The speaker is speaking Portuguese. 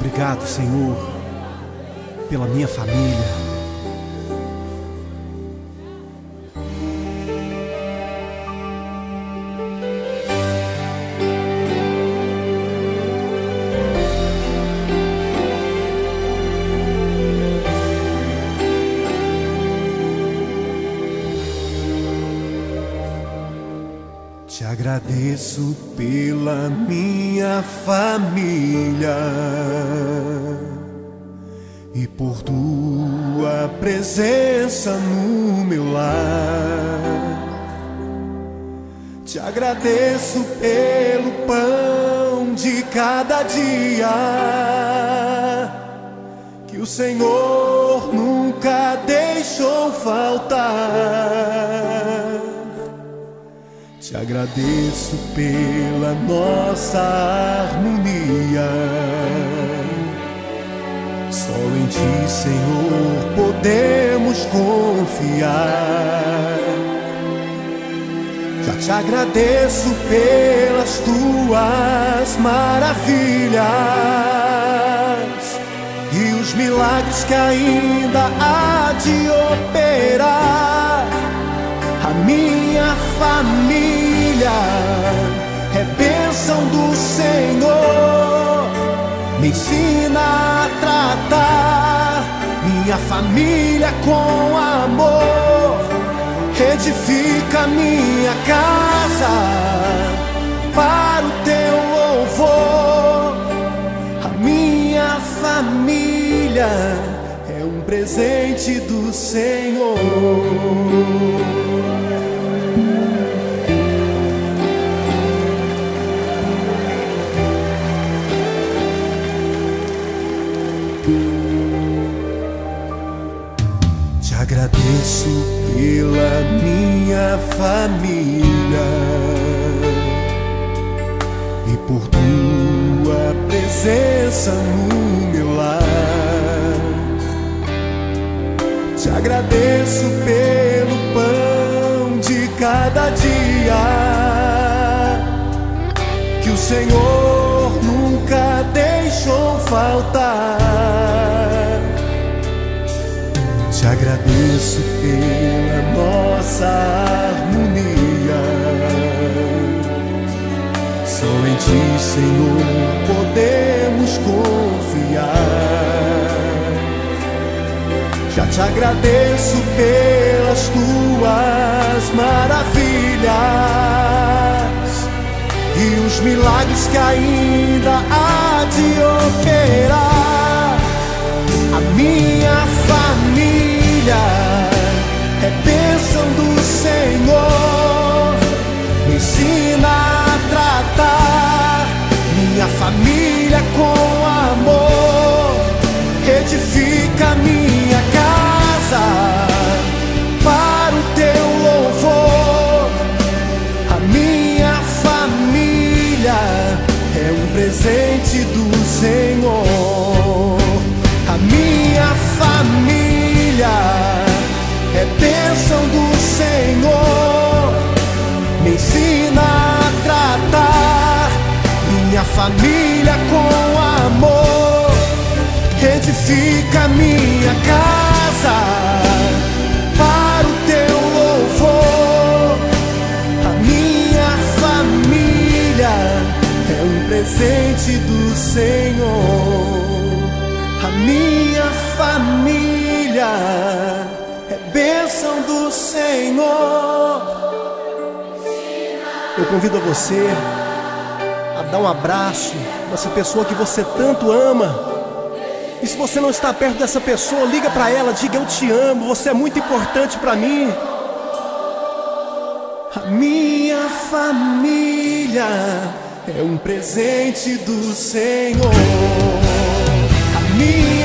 Obrigado, Senhor, pela minha família. Te agradeço pela minha família e por tua presença no meu lar. Te agradeço pelo pão de cada dia que o Senhor nunca deixou faltar. Te agradeço pela nossa harmonia. Só em Ti, Senhor, podemos confiar. Já te agradeço pelas Tuas maravilhas e os milagres que ainda há de operar. A minha família é bênção do Senhor. Me ensina a tratar minha família com amor. Edifica minha casa para o Teu louvor. A minha família é um presente do Senhor. Te agradeço pela minha família e por Tua presença no meu lar. Te agradeço pelo pão de cada dia que o Senhor nunca deixou faltar. Te agradeço pela nossa harmonia. Só em Ti, Senhor, podemos confiar. Já te agradeço pelas Tuas maravilhas e os milagres que ainda há de operar. A minha família é bênção do Senhor. Me ensina a tratar minha família com amor. Edifica minha casa para o Teu louvor. A minha família é um presente do Senhor. A minha família é bênção do Senhor. Me ensina a tratar minha família com amor. Edifica minha casa para o Teu louvor. A minha família é um presente do Senhor. A minha família é bênção do Senhor. Eu convido você a dar um abraço nessa pessoa que você tanto ama. E se você não está perto dessa pessoa, liga para ela, diga: eu te amo, você é muito importante para mim. A minha família é um presente do Senhor. A minha